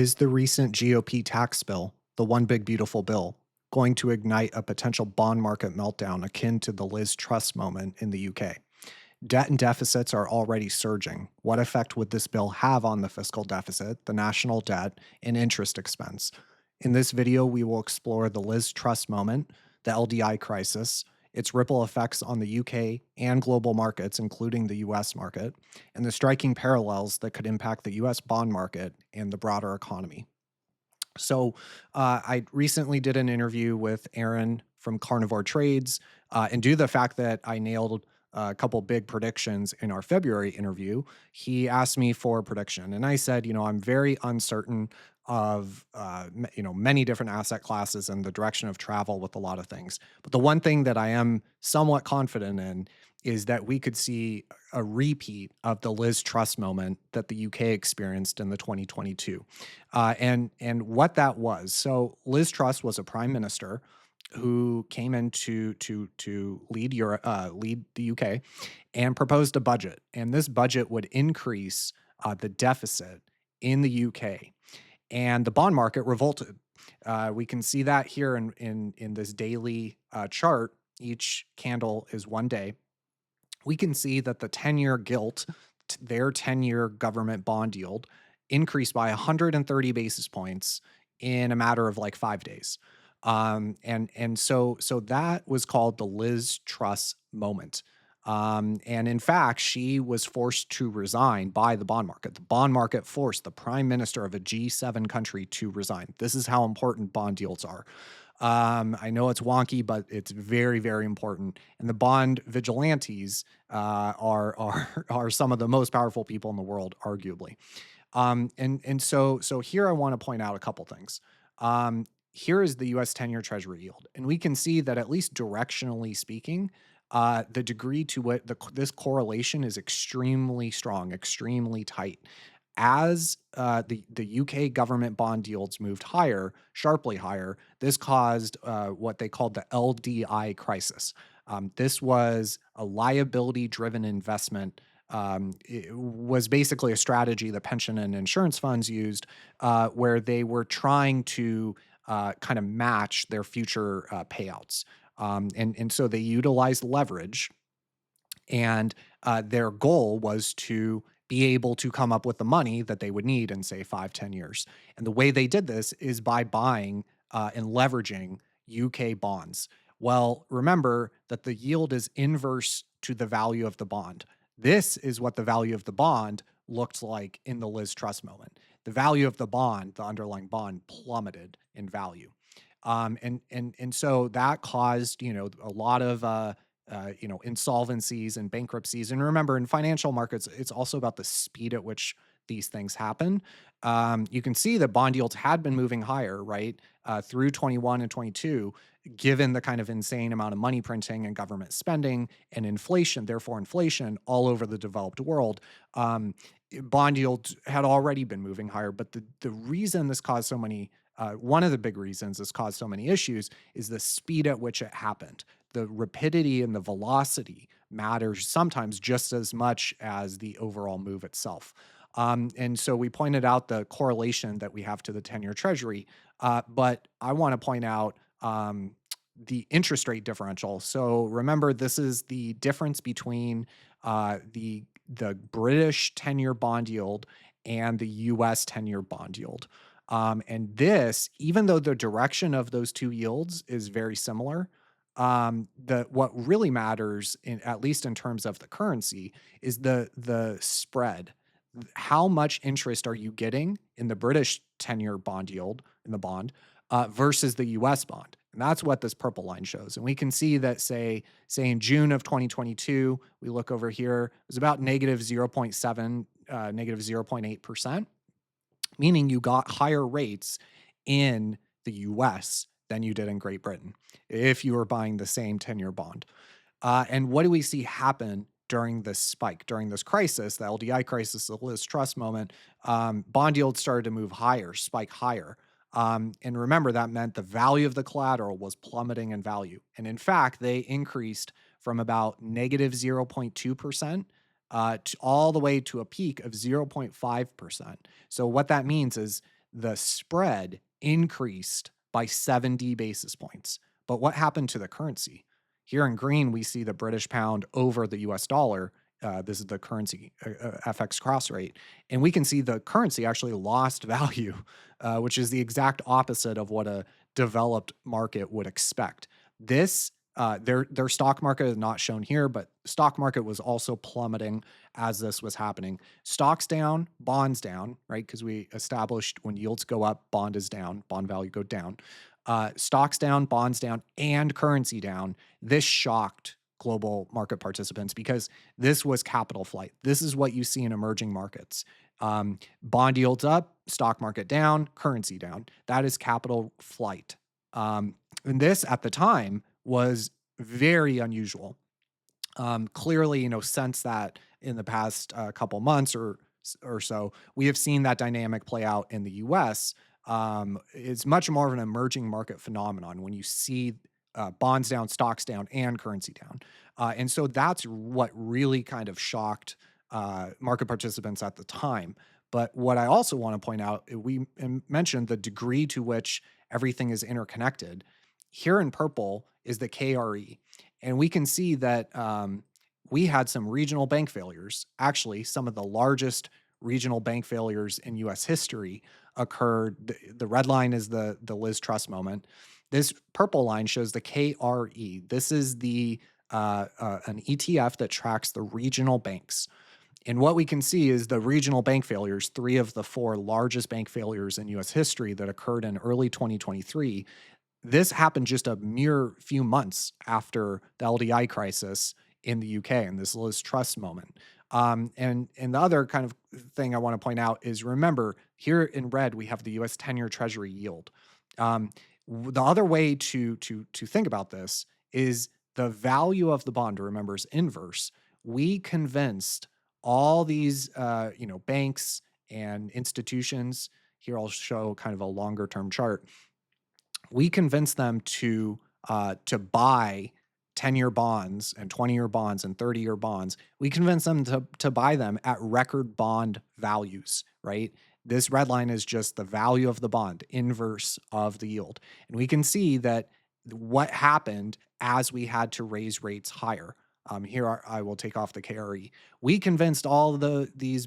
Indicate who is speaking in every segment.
Speaker 1: Is the recent GOP tax bill, the one big beautiful bill, going to ignite a potential bond market meltdown akin to the Liz Truss moment in the UK? Debt and deficits are already surging. What effect would this bill have on the fiscal deficit, the national debt, and interest expense? In this video, we will explore the Liz Truss moment, the LDI crisis, its ripple effects on the UK and global markets, including the US market, and the striking parallels that could impact the US bond market and the broader economy. I recently did an interview with Aaron from Carnivore Trades, and due to the fact that I nailed a couple big predictions in our February interview, he asked me for a prediction, and I said, I'm very uncertain of many different asset classes and the direction of travel with a lot of things. But the one thing that I am somewhat confident in is that we could see a repeat of the Liz Truss moment that the UK experienced in the 2022. And what that was. So Liz Truss was a prime minister who came in to lead Europe, lead the UK, and proposed a budget. And this budget would increase the deficit in the UK, and the bond market revolted. We can see that here in this daily chart. Each candle is one day. We can see that the 10-year gilt, their 10-year government bond yield, increased by 130 basis points in a matter of like 5 days. And so that was called the Liz Truss moment. And in fact, she was forced to resign by the bond market. The bond market forced the prime minister of a G7 country to resign. This is how important bond yields are. I know it's wonky, but it's very, very important. And the bond vigilantes are some of the most powerful people in the world, arguably. And so here I want to point out a couple things. Here is the U.S. 10-year Treasury yield, and we can see that at least directionally speaking, the degree to what this correlation is extremely strong, extremely tight. As the UK government bond yields moved higher, sharply higher, this caused what they called the LDI crisis. This was a liability-driven investment. It was basically a strategy the pension and insurance funds used, where they were trying to kind of match their future payouts. And so they utilized leverage, and their goal was to be able to come up with the money that they would need in, say, 5, 10 years. And the way they did this is by buying and leveraging UK bonds. Well, remember that the yield is inverse to the value of the bond. This is what the value of the bond looked like in the Liz Truss moment. The value of the bond, the underlying bond, plummeted in value. And so that caused, a lot of insolvencies and bankruptcies. And remember, in financial markets, it's also about the speed at which these things happen. You can see that bond yields had been moving higher, right, through 21 and 22, given the kind of insane amount of money printing and government spending and inflation, therefore inflation all over the developed world. Bond yields had already been moving higher, but the reason this caused so many one of the big reasons this caused so many issues is the speed at which it happened. The rapidity and the velocity matters sometimes just as much as the overall move itself. And so we pointed out the correlation that we have to the 10-year Treasury, but I want to point out the interest rate differential. So remember, this is the difference between the British 10-year bond yield and the US 10-year bond yield. And this, even though the direction of those two yields is very similar, what really matters, at least in terms of the currency, is the spread. How much interest are you getting in the British 10-year bond yield in the bond versus the US bond? And that's what this purple line shows. And we can see that, say in June of 2022, we look over here, it was about negative 0.7, negative 0.8%, meaning you got higher rates in the US than you did in Great Britain if you were buying the same 10-year bond. And what do we see happen during this spike, during this crisis, the LDI crisis, the Liz Truss moment? Bond yields started to move higher, spike higher. And remember, that meant the value of the collateral was plummeting in value. And in fact, they increased from about negative 0.2% all the way to a peak of 0.5%. So what that means is the spread increased by 70 basis points. But what happened to the currency? Here in green, we see the British pound over the US dollar. This is the currency FX cross rate. And we can see the currency actually lost value, which is the exact opposite of what a developed market would expect. This their stock market is not shown here, but stock market was also plummeting as this was happening. Stocks down, bonds down, right? Because we established when yields go up, bond is down, bond value go down. Stocks down, bonds down, and currency down. This shocked global market participants because this was capital flight. This is what you see in emerging markets. Bond yields up, stock market down, currency down. That is capital flight. And this at the time was very unusual. Clearly, since that in the past couple months or so, we have seen that dynamic play out in the U.S. It's much more of an emerging market phenomenon when you see bonds down, stocks down, and currency down. And so that's what really kind of shocked market participants at the time. But what I also want to point out, we mentioned the degree to which everything is interconnected. Here in purple is the KRE. And we can see that we had some regional bank failures. Actually, some of the largest regional bank failures in US history occurred. The red line is the Liz Truss moment. This purple line shows the KRE. This is an ETF that tracks the regional banks. And what we can see is the regional bank failures, three of the four largest bank failures in US history that occurred in early 2023. This happened just a mere few months after the LDI crisis in the UK and this Liz Truss moment. And the other kind of thing I want to point out is, remember, here in red we have the U.S. 10-year Treasury yield. The other way to think about this is the value of the bond. Remember, is inverse. We convinced all these banks and institutions. Here I'll show kind of a longer term chart. We convinced them to buy 10-year bonds and 20-year bonds and 30-year bonds. We convinced them to buy them at record bond values, right? This red line is just the value of the bond, inverse of the yield. And we can see that what happened as we had to raise rates higher. I will take off the KRE. We convinced all these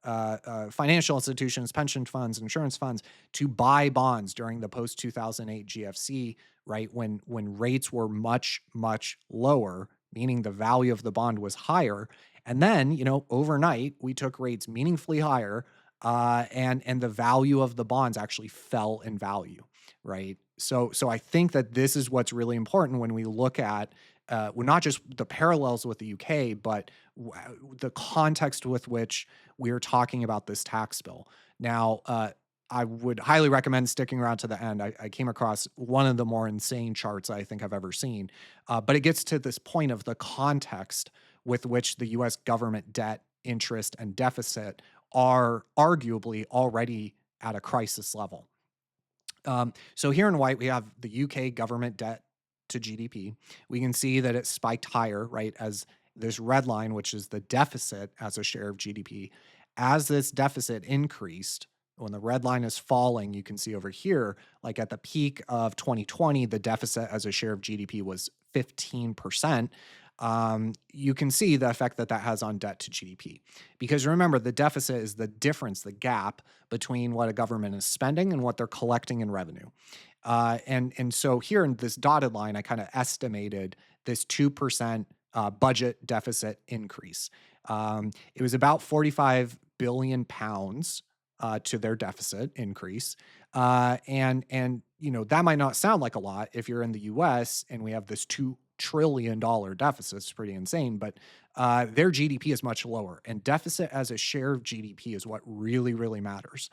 Speaker 1: financial institutions, pension funds, insurance funds to buy bonds during the post 2008 GFC, right? When rates were much, much lower, meaning the value of the bond was higher. And then, overnight we took rates meaningfully higher, and the value of the bonds actually fell in value, right? So I think that this is what's really important when we look at well, not just the parallels with the UK, but the context with which we're talking about this tax bill. Now, I would highly recommend sticking around to the end. I came across one of the more insane charts I think I've ever seen, but it gets to this point of the context with which the US government debt, interest, and deficit are arguably already at a crisis level. So here in white, we have the UK government debt to GDP. We can see that it spiked higher, right, as this red line, which is the deficit as a share of GDP. As this deficit increased, when the red line is falling, you can see over here, like at the peak of 2020, the deficit as a share of GDP was 15%. You can see the effect that has on debt to GDP. Because remember, the deficit is the difference, the gap between what a government is spending and what they're collecting in revenue. And so here in this dotted line, I kind of estimated this 2% budget deficit increase. It was about 45 billion pounds to their deficit increase. And that might not sound like a lot if you're in the US and we have this $2 trillion deficit. It's pretty insane, but their GDP is much lower, and deficit as a share of GDP is what really, really matters.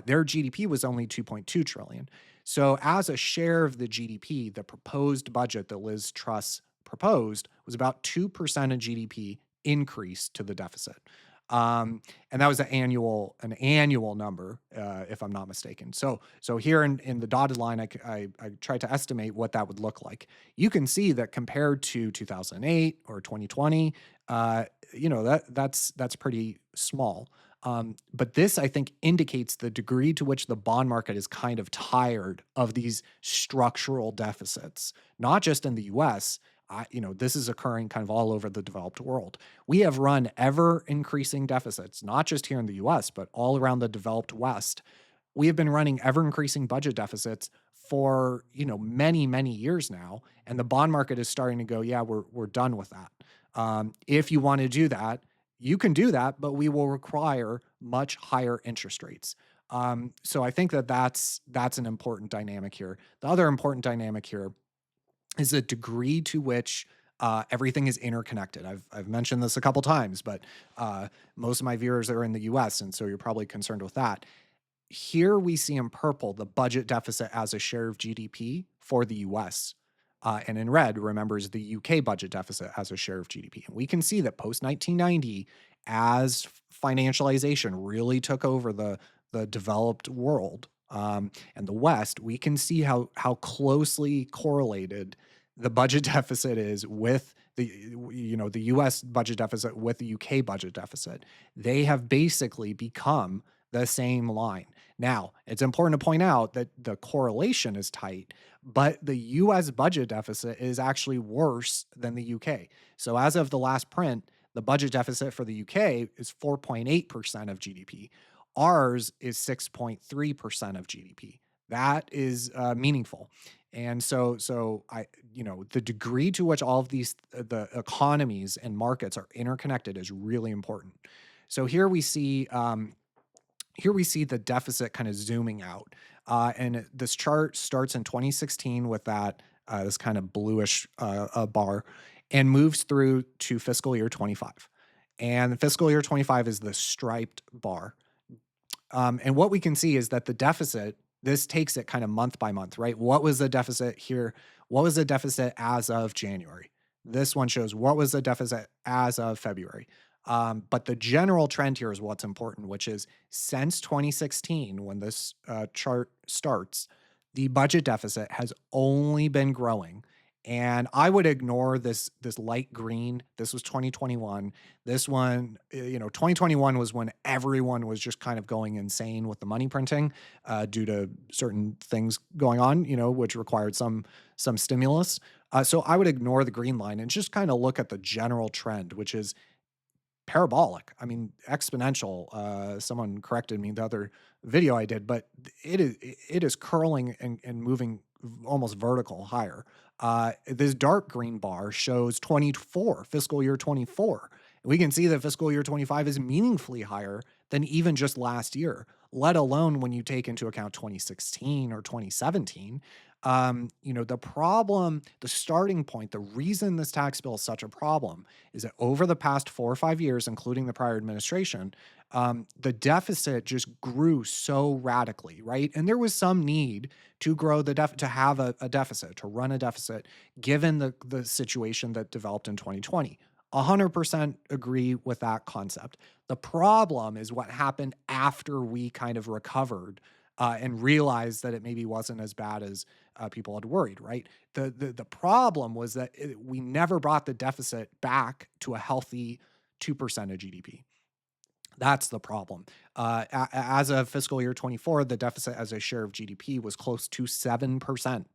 Speaker 1: Their GDP was only 2.2 trillion. So as a share of the GDP, the proposed budget that Liz Truss proposed was about 2% of GDP increase to the deficit. And that was an annual number, if I'm not mistaken. So here in the dotted line, I tried to estimate what that would look like. You can see that compared to 2008 or 2020, that's pretty small. But this, I think, indicates the degree to which the bond market is kind of tired of these structural deficits, not just in the US. This is occurring kind of all over the developed world. We have run ever increasing deficits, not just here in the US, but all around the developed West. We have been running ever increasing budget deficits for many years now, and the bond market is starting to go, yeah, we're done with that. If you want to do that, you can do that, but we will require much higher interest rates. So I think that that's an important dynamic here. The other important dynamic here is the degree to which everything is interconnected. I've mentioned this a couple times, but most of my viewers are in the U.S., and so you're probably concerned with that. Here we see in purple the budget deficit as a share of GDP for the US. And in red, remember, is the UK budget deficit as a share of GDP. And we can see that post 1990, as financialization really took over the developed world and the West, we can see how closely correlated the budget deficit is with the US budget deficit with the UK budget deficit. They have basically become the same line. Now, it's important to point out that the correlation is tight, but the US budget deficit is actually worse than the UK. So, as of the last print, the budget deficit for the UK is 4.8% of GDP. Ours is 6.3% of GDP. That is meaningful. And the degree to which all of these, the economies and markets are interconnected is really important. So here we see the deficit kind of zooming out. And this chart starts in 2016 with this kind of bluish bar and moves through to fiscal year 25. And fiscal year 25 is the striped bar. And what we can see is that the deficit, this takes it kind of month by month, right? What was the deficit here? What was the deficit as of January? This one shows what was the deficit as of February. But the general trend here is what's important, which is since 2016, when this chart starts, the budget deficit has only been growing. And I would ignore this light green. This was 2021. This one, 2021 was when everyone was just kind of going insane with the money printing due to certain things going on, which required some stimulus. So I would ignore the green line and just kind of look at the general trend, which is parabolic. I mean, exponential. Someone corrected me the other video I did, but it is curling and moving almost vertical higher. This dark green bar shows 24, fiscal year 24. We can see that fiscal year 25 is meaningfully higher than even just last year, let alone when you take into account 2016 or 2017. The problem, the starting point, the reason this tax bill is such a problem is that over the past 4 or 5 years, including the prior administration, the deficit just grew so radically, right? And there was some need to grow to have a deficit, to run a deficit, given the situation that developed in 2020. 100% agree with that concept. The problem is what happened after we kind of recovered and realized that it maybe wasn't as bad as people had worried, right? The problem was that we never brought the deficit back to a healthy 2% of GDP. That's the problem. As of fiscal year 24, the deficit as a share of GDP was close to 7%.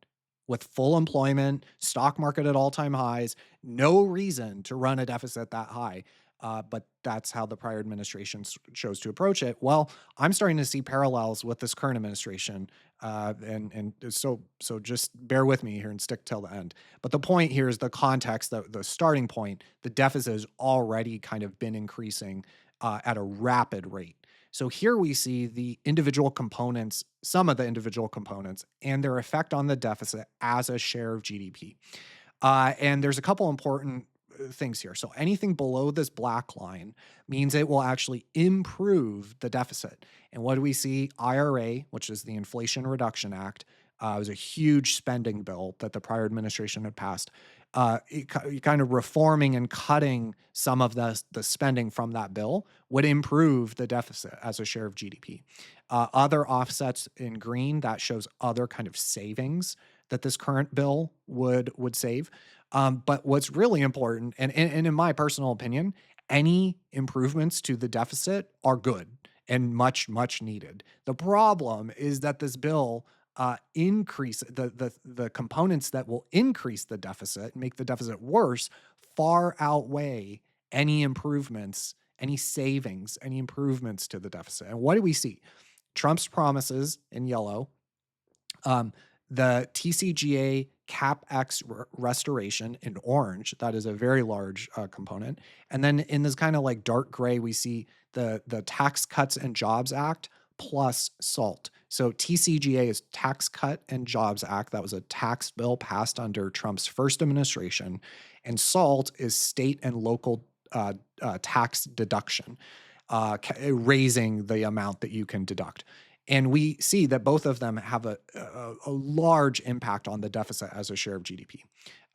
Speaker 1: With full employment, stock market at all-time highs, no reason to run a deficit that high. But that's how the prior administration chose to approach it. Well, I'm starting to see parallels with this current administration, and so just bear with me here and stick till the end. But the point here is the context, the starting point. The deficit has already kind of been increasing at a rapid rate. So here we see the individual components, some of the individual components, and their effect on the deficit as a share of GDP. And there's a couple important things here. So anything below this black line means it will actually improve the deficit. And what do we see? IRA, which is the Inflation Reduction Act, was a huge spending bill that the prior administration had passed. Kind of reforming and cutting some of the spending from that bill would improve the deficit as a share of GDP. Other offsets in green, that shows other kind of savings that this current bill would save. But what's really important, and in my personal opinion, Any improvements to the deficit are good and much, much needed. The problem is that this bill increase the components that will increase the deficit, make the deficit worse, far outweigh any improvements, any savings, any improvements to the deficit. And what do we see? Trump's promises in yellow, um, the TCGA CapEx restoration in orange, that is a very large component. And then in this kind of like dark gray, we see the Tax Cuts and Jobs Act plus SALT. So TCGA is Tax Cut and Jobs Act. That was a tax bill passed under Trump's first administration. And SALT is state and local tax deduction, raising the amount that you can deduct. And we see that both of them have a large impact on the deficit as a share of GDP.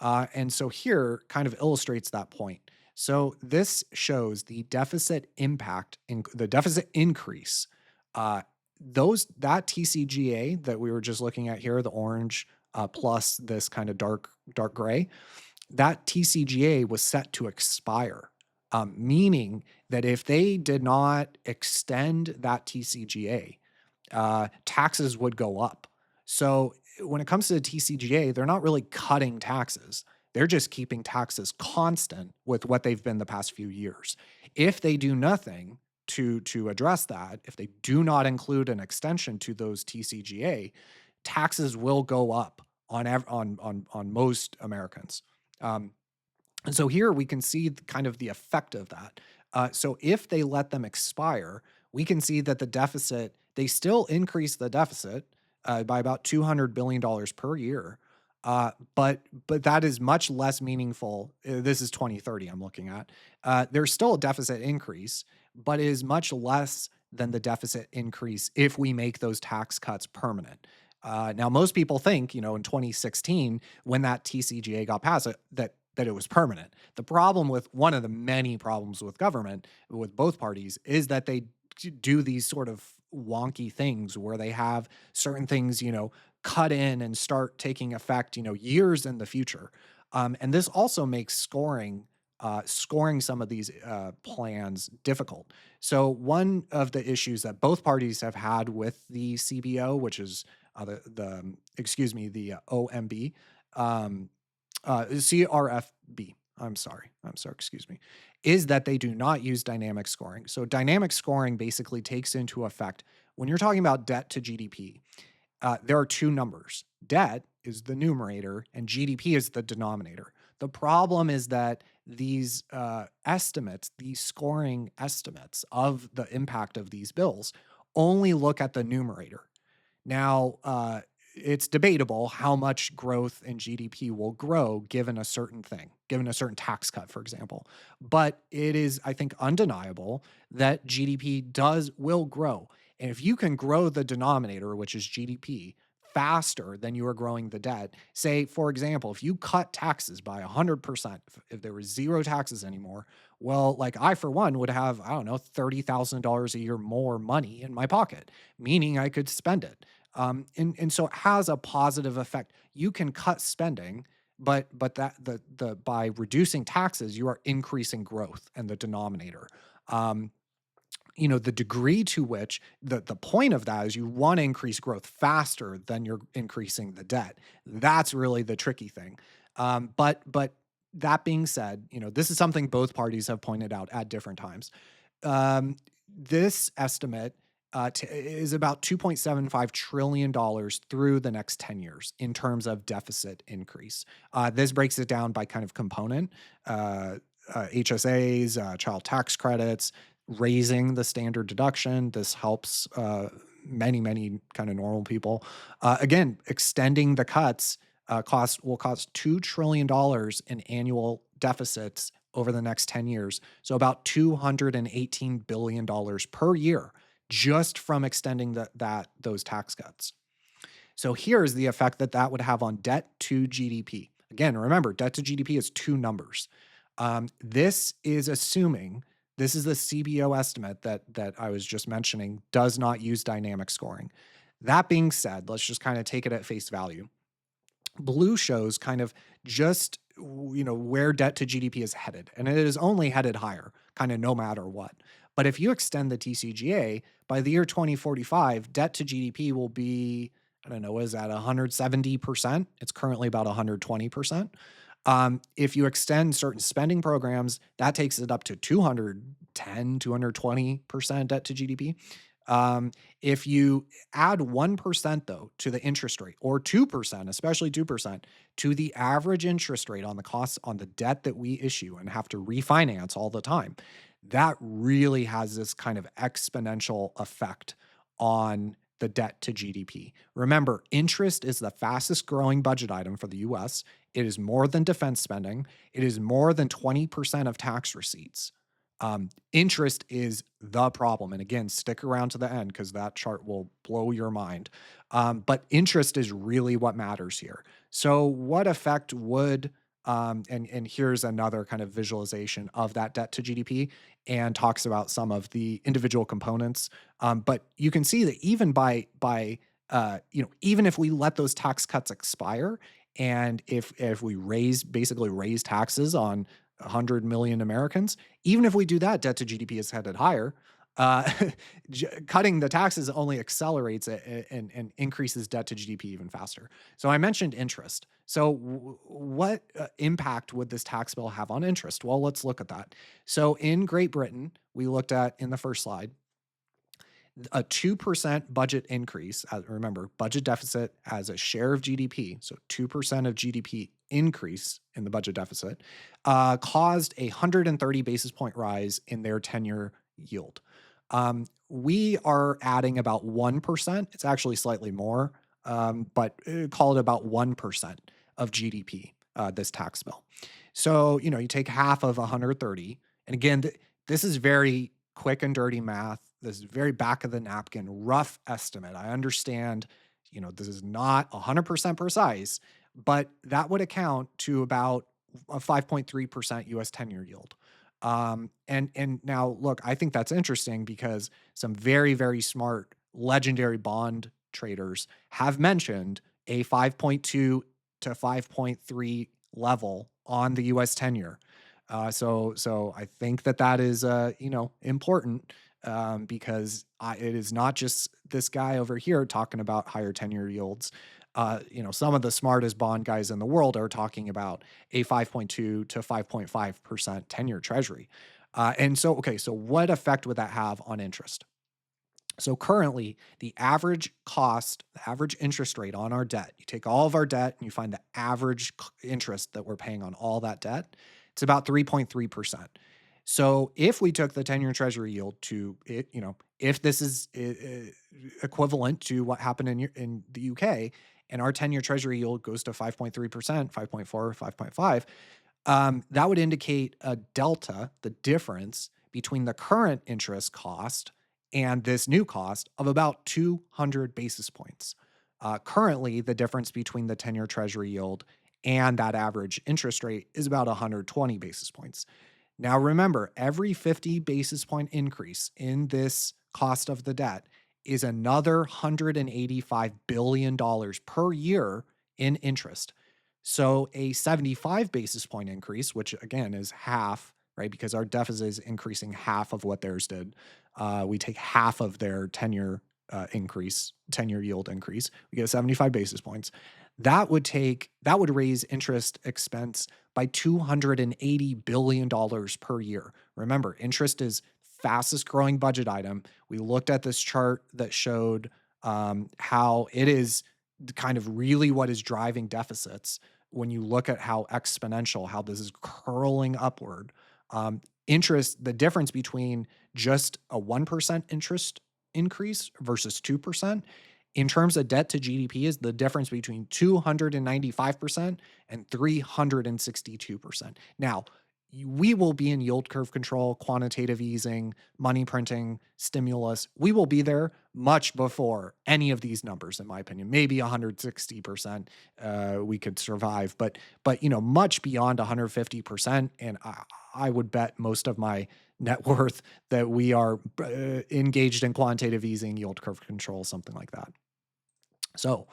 Speaker 1: And so here kind of illustrates that point. So this shows the deficit impact, in the deficit increase. That TCGA that we were just looking at here, the orange plus this kind of dark gray, that TCGA was set to expire, meaning that if they did not extend that TCGA, taxes would go up. So when it comes to the TCGA, they're not really cutting taxes. They're just keeping taxes constant with what they've been the past few years. If they do nothing to address that, if they do not include an extension to those TCGA, taxes will go up on most Americans. Um, and so here we can see kind of the effect of that. So if they let them expire, we can see that the deficit, they still increase the deficit by about $200 billion per year. But that is much less meaningful. This is 2030 I'm looking at. There's still a deficit increase, but it is much less than the deficit increase if we make those tax cuts permanent. Now, most people think, in 2016, when that TCGA got passed, that it was permanent. The problem with one of the many problems with government, with both parties, is that they do these sort of wonky things where they have certain things, cut in and start taking effect, years in the future. And this also makes scoring some of these plans difficult. So one of the issues that both parties have had with the CBO, which is the OMB, CRFB. I'm sorry, excuse me, is that they do not use dynamic scoring. So dynamic scoring basically takes into effect when you're talking about debt to GDP. There are two numbers. Debt is the numerator and GDP is the denominator. The problem is that these estimates, these scoring estimates of the impact of these bills, only look at the numerator. Now, it's debatable how much growth in GDP will grow given a certain thing, given a certain tax cut, for example. But it is, I think, undeniable that GDP will grow. And if you can grow the denominator, which is GDP, faster than you are growing the debt, say, for example, if you cut taxes by 100%, if there was zero taxes anymore, well, like I, for one, would have, I don't know, $30,000 a year more money in my pocket, meaning I could spend it. And so it has a positive effect. You can cut spending, but that the by reducing taxes, you are increasing growth and the denominator. Um, the degree to which the point of that is you want to increase growth faster than you're increasing the debt. That's really the tricky thing. But that being said, this is something both parties have pointed out at different times. This estimate is about $2.75 trillion through the next 10 years in terms of deficit increase. This breaks it down by kind of component, HSAs, child tax credits, raising the standard deduction. This helps many, many kind of normal people. Again, extending the cuts will cost $2 trillion in annual deficits over the next 10 years. So about $218 billion per year just from extending those tax cuts. So here's the effect that would have on debt to GDP. Again, remember, debt to GDP is two numbers. This is assuming, this is the CBO estimate that I was just mentioning, does not use dynamic scoring. That being said, let's just kind of take it at face value. Blue shows kind of just where debt to GDP is headed, and it is only headed higher. kind of no matter what. But if you extend the TCGA, by the year 2045, debt to GDP will be, I don't know, what is that, 170%? It's currently about 120%. If you extend certain spending programs, that takes it up to 210, 220% debt to GDP. Um, if you add 1% though to the interest rate, or 2%, especially 2%, to the average interest rate on the costs on the debt that we issue and have to refinance all the time, that really has this kind of exponential effect on the debt to GDP. Remember, interest is the fastest growing budget item for the US. It is more than defense spending. It is more than 20% of tax receipts. Interest is the problem. And again, stick around to the end because that chart will blow your mind. But interest is really what matters here. So, what effect would and here's another kind of visualization of that debt to GDP, and talks about some of the individual components. But you can see that even even if we let those tax cuts expire, and if we basically raise taxes on 100 million Americans, even if we do that, debt to GDP is headed higher. Uh, Cutting the taxes only accelerates it and increases debt to GDP even faster. So I mentioned interest. So what impact would this tax bill have on interest? Well, let's look at that. So in Great Britain, we looked at in the first slide, a 2% budget increase. Remember, budget deficit as a share of GDP. So 2% of GDP increase in the budget deficit caused a 130 basis point rise in their 10-year yield. We are adding about 1%. It's actually slightly more, but call it about 1% of GDP, this tax bill. So, you take half of 130. And again, this is very quick and dirty math. This is very back of the napkin, rough estimate. I understand, this is not 100% precise, but that would account to about a 5.3% US 10-year yield. And now look, I think that's interesting because some very, very smart legendary bond traders have mentioned a 5.2 to 5.3 level on the US 10-year. So I think that is important, because it is not just this guy over here talking about higher 10-year yields. Some of the smartest bond guys in the world are talking about a 5.2 to 5.5% 10-year treasury. So what effect would that have on interest? So currently, the average interest rate on our debt, you take all of our debt and you find the average interest that we're paying on all that debt, it's about 3.3%. So if we took the 10-year treasury yield to it, if this is equivalent to what happened in the UK, and our 10-year treasury yield goes to 5.3%, 5.4, 5.5, that would indicate a delta, the difference between the current interest cost and this new cost, of about 200 basis points. Currently, the difference between the 10-year treasury yield and that average interest rate is about 120 basis points. Now, remember, every 50 basis point increase in this cost of the debt is another $185 billion per year in interest. So a 75 basis point increase, which again is half, right? Because our deficit is increasing half of what theirs did. We take half of their 10-year 10-year yield increase. We get 75 basis points. That would raise interest expense by $280 billion per year. Remember, interest is fastest growing budget item. We looked at this chart that showed how it is kind of really what is driving deficits. When you look at how exponential, how this is curling upward, the difference between just a 1% interest increase versus 2% in terms of debt to GDP is the difference between 295% and 362%. Now, we will be in yield curve control, quantitative easing, money printing, stimulus. We will be there much before any of these numbers, in my opinion. Maybe 160% we could survive, but much beyond 150%. And I would bet most of my net worth that we are engaged in quantitative easing, yield curve control, something like that. So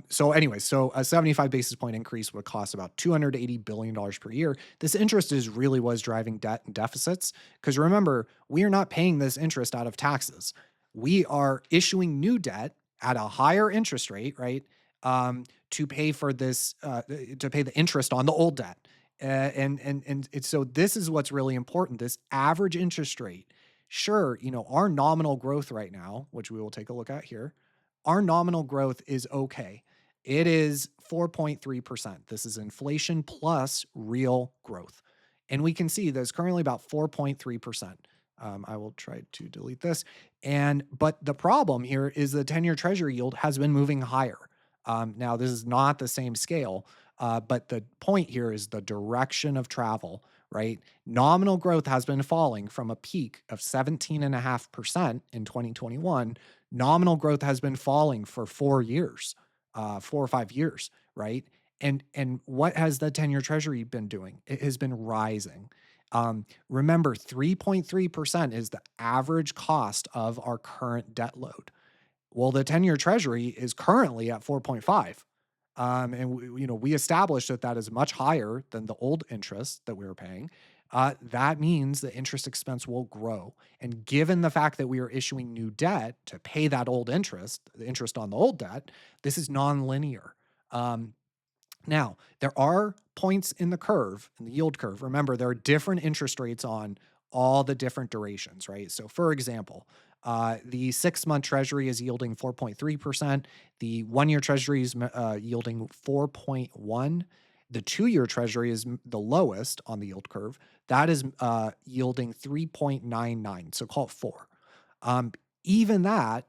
Speaker 1: So anyway, so a 75 basis point increase would cost about $280 billion per year. This interest is really was driving debt and deficits. Because remember, we are not paying this interest out of taxes. We are issuing new debt at a higher interest rate, right? To pay for this, to pay the interest on the old debt. So this is what's really important. This average interest rate. Sure, our nominal growth right now, which we will take a look at here, our nominal growth is okay. It is 4.3%. This is inflation plus real growth. And we can see there's currently about 4.3%. I will try to delete this. But the problem here is the 10-year treasury yield has been moving higher. Now, this is not the same scale, but the point here is the direction of travel, right? Nominal growth has been falling from a peak of 17.5% in 2021. Nominal growth has been falling for 4 years, 4 or 5 years, right? And what has the 10-year treasury been doing? It has been rising. Remember, 3.3% is the average cost of our current debt load. Well, the 10-year treasury is currently at 4.5. We established that that is much higher than the old interest that we were paying. That means the interest expense will grow. And given the fact that we are issuing new debt to pay that old interest, the interest on the old debt, this is nonlinear. Um, Now, there are points in the curve, in the yield curve. Remember, there are different interest rates on all the different durations, right? So, for example, the 6 month treasury is yielding 4.3%. The 1 year treasury is yielding 4.1. The 2 year treasury is the lowest on the yield curve. That is yielding 3.99. So, call it 4. Um, even that,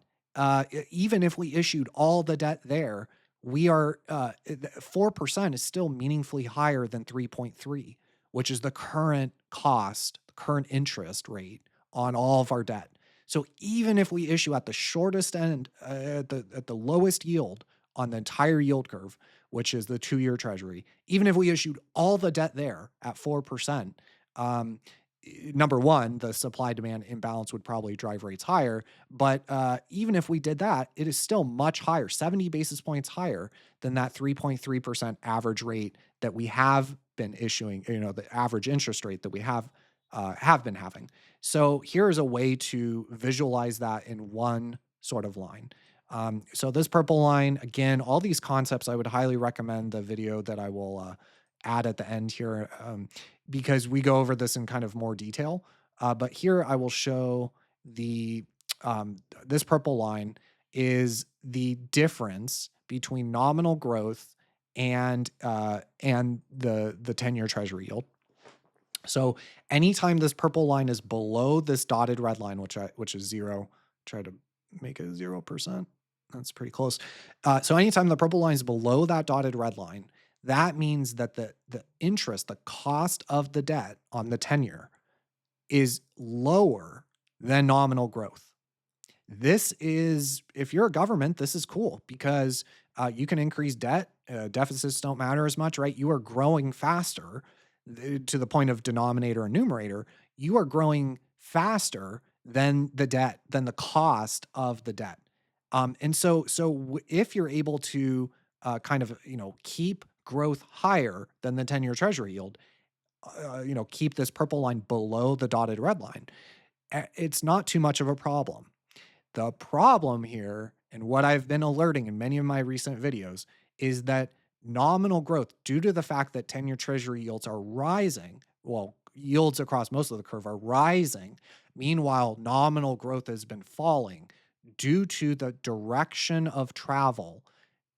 Speaker 1: even if we issued all the debt there, we are 4% is still meaningfully higher than 3.3, which is the current cost, the current interest rate on all of our debt. So even if we issue at the shortest end, at the lowest yield on the entire yield curve, which is the 2 year treasury, even if we issued all the debt there at 4%, um, number one, the supply demand imbalance would probably drive rates higher. But even if we did that, it is still much higher, 70 basis points higher than that 3.3% average rate that we have been issuing, the average interest rate that we have been having. So here's a way to visualize that in one sort of line. So this purple line, again, all these concepts, I would highly recommend the video that I will add at the end here, because we go over this in kind of more detail. But here I will show the this purple line is the difference between nominal growth and the 10-year treasury yield. So anytime this purple line is below this dotted red line, which is zero, try to make it 0%. That's pretty close. So anytime the purple line is below that dotted red line, that means that the interest, the cost of the debt on the 10-year is lower than nominal growth. This is, if you're a government, this is cool because you can increase debt. Deficits don't matter as much, right? You are growing faster to the point of denominator and numerator. You are growing faster than the debt, than the cost of the debt. If you're able to kind of, keep growth higher than the 10-year treasury yield, keep this purple line below the dotted red line, it's not too much of a problem. The problem here, and what I've been alerting in many of my recent videos, is that nominal growth, due to the fact that 10-year treasury yields are rising, well, yields across most of the curve are rising. Meanwhile, nominal growth has been falling due to the direction of travel.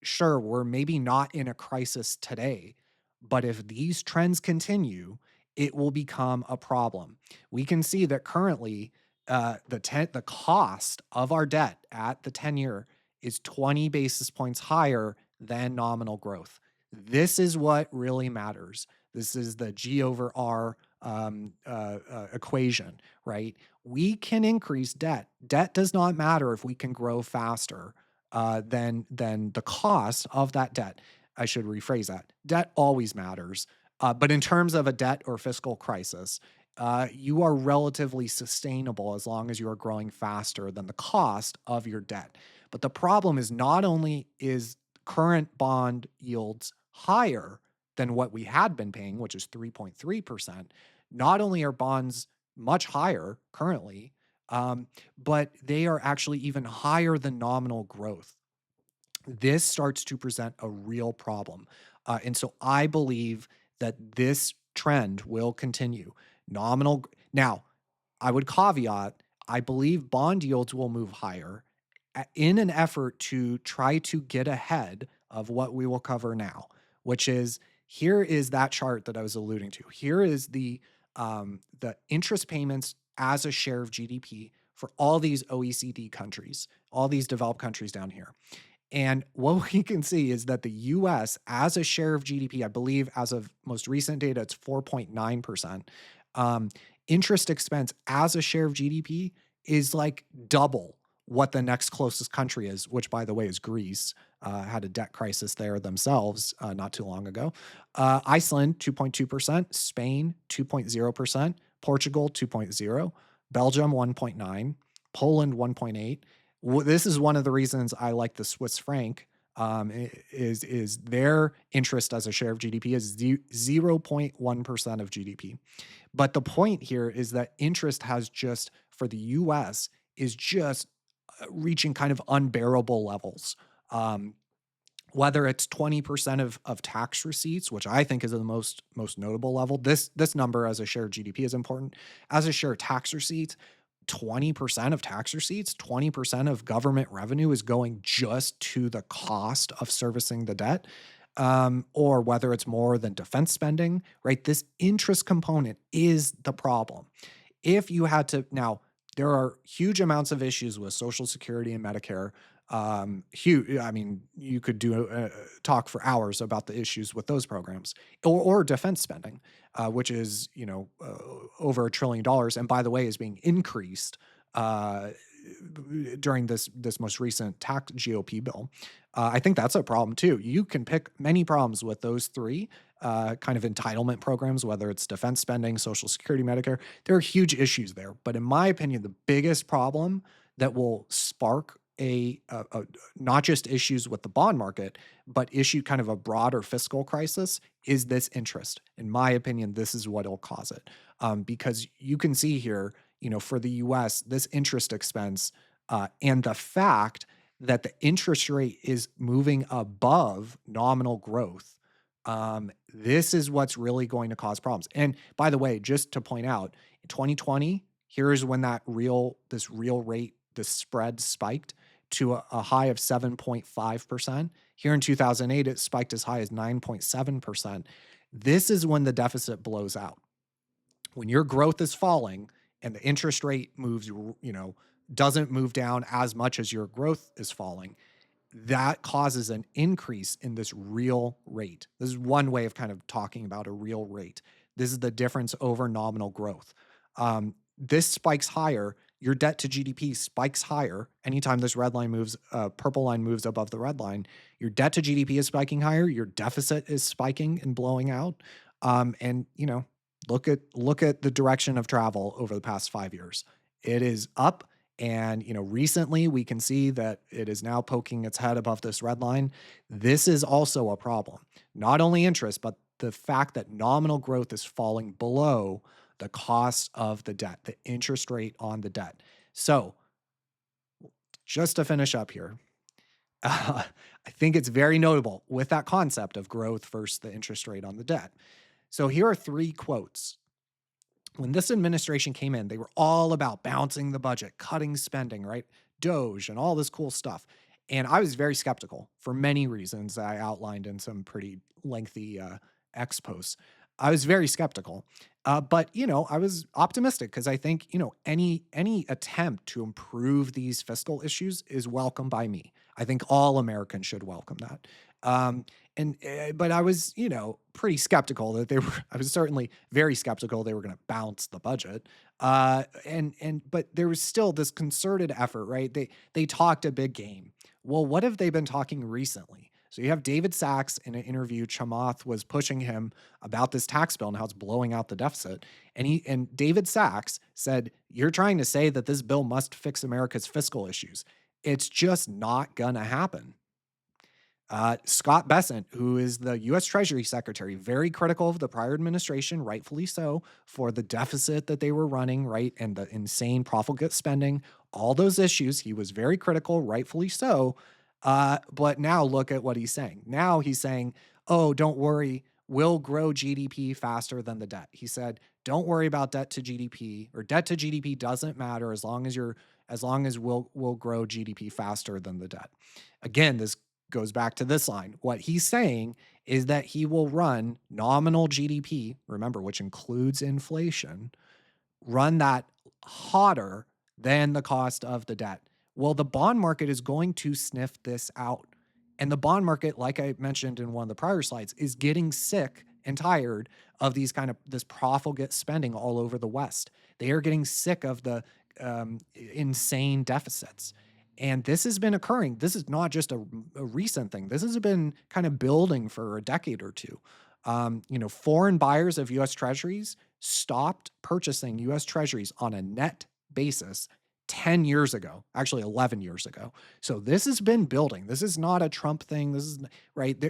Speaker 1: Sure, we're maybe not in a crisis today, but if these trends continue, it will become a problem. We can see that currently the cost of our debt at the 10-year is 20 basis points higher than nominal growth. This is what really matters. This is the G over R equation, right? We can increase debt. Debt does not matter if we can grow faster than the cost of that debt. I should rephrase that. Debt always matters. But in terms of a debt or fiscal crisis, you are relatively sustainable as long as you are growing faster than the cost of your debt. But the problem is not only is current bond yields higher than what we had been paying, which is 3.3%. Not only are bonds much higher currently, but they are actually even higher than nominal growth. This starts to present a real problem. And so I believe that this trend will continue. Now, I would caveat, I believe bond yields will move higher in an effort to try to get ahead of what we will cover now, which is here is that chart that I was alluding to. Here is the interest payments as a share of GDP for all these OECD countries, all these developed countries down here. And what we can see is that the US, as a share of GDP, I believe as of most recent data, it's 4.9%. Um, Interest expense as a share of GDP is like double what the next closest country is, which, by the way, is Greece. Had a debt crisis there themselves not too long ago. Iceland, 2.2%. Spain, 2.0%. Portugal, 2.0. Belgium, 1.9. Poland, 1.8. This is one of the reasons I like the Swiss franc. Is their interest as a share of GDP is 0.1% of GDP. But the point here is that interest has just for the US is just reaching kind of unbearable levels. Um, Whether it's 20% of tax receipts, which I think is the most notable level. This number as a share of GDP is important. As a share of tax receipts, 20% of tax receipts, 20% of government revenue is going just to the cost of servicing the debt. Or whether it's more than defense spending, right? This interest component is the problem. If you had to now, there are huge amounts of issues with Social Security and Medicare. Huge. I mean, you could do a talk for hours about the issues with those programs, or defense spending, which is over $1 trillion, and by the way, is being increased uh, during this most recent tax GOP bill. I think that's a problem too. You can pick many problems with those three kind of entitlement programs, whether it's defense spending, Social Security, Medicare. There are huge issues there. But in my opinion, the biggest problem that will spark not just issues with the bond market, but issue kind of a broader fiscal crisis is this interest. In my opinion, this is what will cause it. Because you can see here, for the US, this interest expense and the fact that the interest rate is moving above nominal growth. This is what's really going to cause problems. And by the way, just to point out, in 2020, here's when this real rate, this spread spiked to a high of 7.5%. Here in 2008, it spiked as high as 9.7%. This is when the deficit blows out. When your growth is falling and the interest rate doesn't move down as much as your growth is falling, that causes an increase in this real rate. This is one way of kind of talking about a real rate. This is the difference over nominal growth. This spikes higher. Your debt to GDP spikes higher. Anytime this red line moves, purple line moves above the red line, your debt to GDP is spiking higher. Your deficit is spiking and blowing out. And look at the direction of travel over the past 5 years. It is up. And, recently we can see that it is now poking its head above this red line. This is also a problem. Not only interest, but the fact that nominal growth is falling below the cost of the debt, the interest rate on the debt. So, just to finish up here, I think it's very notable with that concept of growth versus the interest rate on the debt. So, here are 3 quotes. When this administration came in, they were all about balancing the budget, cutting spending, right? Doge and all this cool stuff. And I was very skeptical for many reasons that I outlined in some pretty lengthy X posts. I was very skeptical. But I was optimistic because I think, any attempt to improve these fiscal issues is welcome by me. I think all Americans should welcome that. Um, but I was, pretty skeptical that they were. I was certainly very skeptical they were going to bounce the budget. But there was still this concerted effort, right? They talked a big game. Well, what have they been talking recently? So you have David Sachs in an interview. Chamath was pushing him about this tax bill and how it's blowing out the deficit. And David Sachs said, "You're trying to say that this bill must fix America's fiscal issues. It's just not gonna happen." Scott Bessent, who is the US Treasury Secretary, very critical of the prior administration, rightfully so, for the deficit that they were running, right? And the insane profligate spending, all those issues. He was very critical, rightfully so. But now look at what he's saying. Now he's saying, oh, don't worry, we'll grow GDP faster than the debt. He said, don't worry about debt to GDP, or debt to GDP doesn't matter as long as we'll grow GDP faster than the debt. Again, this goes back to this line. What he's saying is that he will run nominal GDP, remember, which includes inflation, run that hotter than the cost of the debt. Well, the bond market is going to sniff this out. And the bond market, like I mentioned in one of the prior slides, is getting sick and tired of this profligate spending all over the West. They are getting sick of the insane deficits. And this has been occurring. This is not just a recent thing. This has been kind of building for a decade or two. Foreign buyers of US Treasuries stopped purchasing US Treasuries on a net basis 10 years ago, actually 11 years ago. So this has been building. This is not a Trump thing. This is right.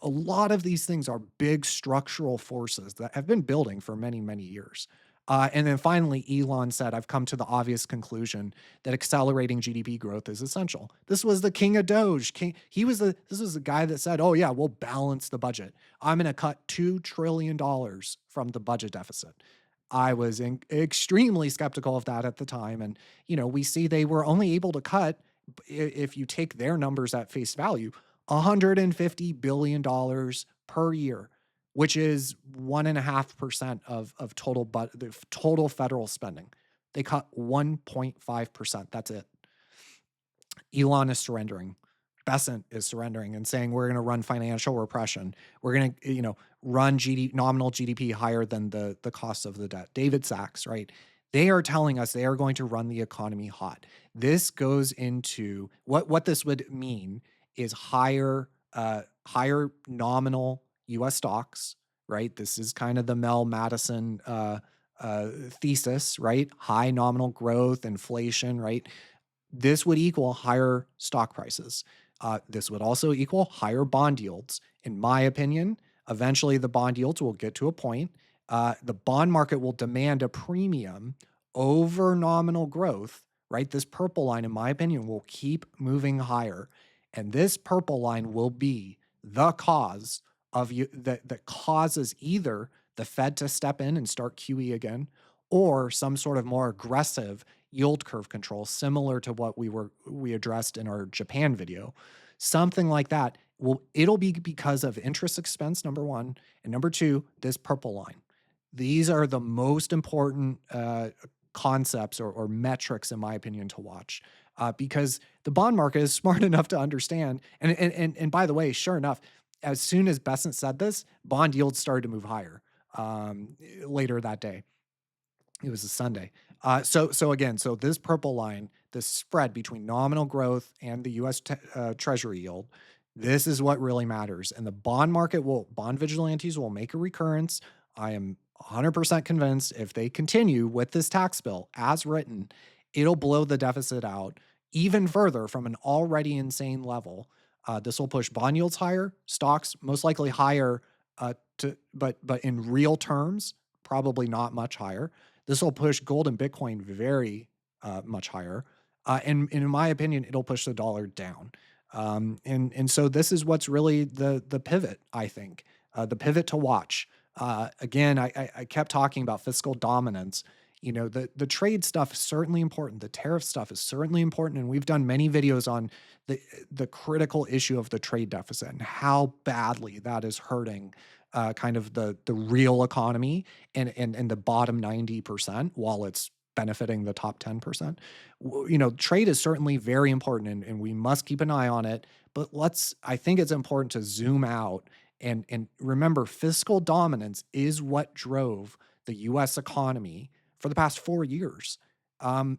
Speaker 1: A lot of these things are big structural forces that have been building for many, many years. And then finally, Elon said, I've come to the obvious conclusion that accelerating GDP growth is essential. This was the king of Doge. This was the guy that said, oh, yeah, we'll balance the budget. I'm going to cut $2 trillion from the budget deficit. I was extremely skeptical of that at the time. And, we see they were only able to cut, if you take their numbers at face value, $150 billion per year, which is 1.5% of total federal spending. They cut 1.5%. That's it. Elon is surrendering. Bessent is surrendering and saying we're going to run financial repression. We're going to, run nominal GDP higher than the cost of the debt. David Sachs, right? They are telling us they are going to run the economy hot. This goes into what this would mean is higher nominal U.S. stocks, right? This is kind of the Mel Madison thesis, right? High nominal growth, inflation, right? This would equal higher stock prices. This would also equal higher bond yields. In my opinion, eventually the bond yields will get to a point. The bond market will demand a premium over nominal growth, right? This purple line, in my opinion, will keep moving higher. And this purple line will be the cause of that causes either the Fed to step in and start QE again, or some sort of more aggressive yield curve control, similar to what we addressed in our Japan video. Something like that. It'll be because of interest expense, number one, and number two, this purple line. These are the most important concepts or metrics, in my opinion, to watch, because the bond market is smart enough to understand. And by the way, sure enough, as soon as Bessent said this, bond yields started to move higher later that day. It was a Sunday. So this purple line, this spread between nominal growth and the U.S. Treasury yield, this is what really matters. And the bond vigilantes will make a recurrence. I am 100% convinced if they continue with this tax bill as written, it'll blow the deficit out even further from an already insane level. This will push bond yields higher, stocks most likely higher, but in real terms, probably not much higher. This will push gold and Bitcoin very much higher. And in my opinion, it'll push the dollar down. And so this is what's really the pivot, I think, the pivot to watch. Again, I kept talking about fiscal dominance. The trade stuff is certainly important. The tariff stuff is certainly important. And we've done many videos on the critical issue of the trade deficit and how badly that is hurting kind of the real economy and the bottom 90% while it's benefiting the top 10%. Trade is certainly very important and we must keep an eye on it. But I think it's important to zoom out and remember fiscal dominance is what drove the US economy for the past 4 years.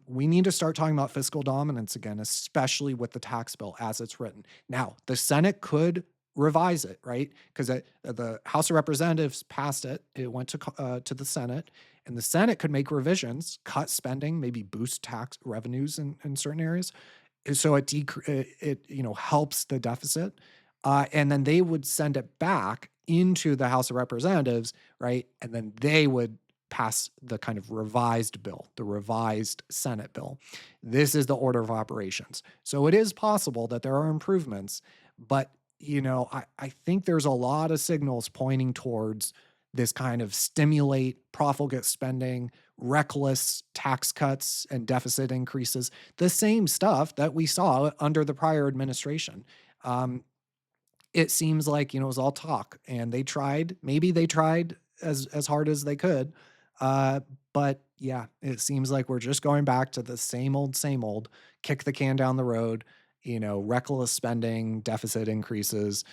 Speaker 1: We need to start talking about fiscal dominance again, especially with the tax bill as it's written. Now, the Senate could revise it, right? Because the House of Representatives passed it. It went to the Senate, and the Senate could make revisions, cut spending, maybe boost tax revenues in certain areas. So it helps the deficit. And then they would send it back into the House of Representatives, right? And then they would pass the kind of revised bill, the revised Senate bill. This is the order of operations. So it is possible that there are improvements, but I think there's a lot of signals pointing towards this kind of stimulate profligate spending, reckless tax cuts and deficit increases, the same stuff that we saw under the prior administration. Um, it seems like, it was all talk and they tried, maybe they tried as hard as they could. Uh, but yeah, it seems like we're just going back to the same old, kick the can down the road, reckless spending, deficit increases,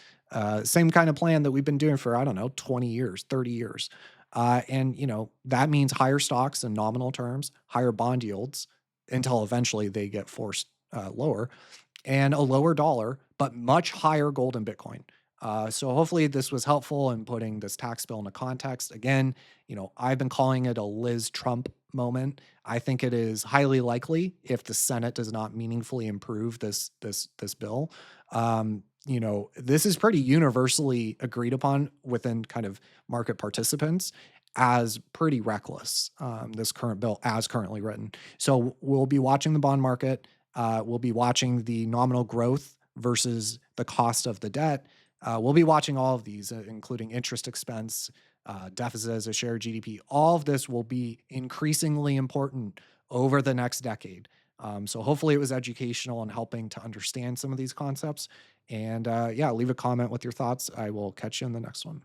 Speaker 1: same kind of plan that we've been doing for, I don't know, 20 years, 30 years. And, that means higher stocks in nominal terms, higher bond yields until eventually they get forced lower and a lower dollar, but much higher gold and Bitcoin. So hopefully this was helpful in putting this tax bill into context. Again, I've been calling it a Liz Trump moment. I think it is highly likely if the Senate does not meaningfully improve this bill. This is pretty universally agreed upon within kind of market participants as pretty reckless. This current bill, as currently written. So we'll be watching the bond market. We'll be watching the nominal growth versus the cost of the debt. We'll be watching all of these, including interest expense, deficit as a share of GDP. All of this will be increasingly important over the next decade. So hopefully it was educational and helping to understand some of these concepts. And yeah, leave a comment with your thoughts. I will catch you in the next one.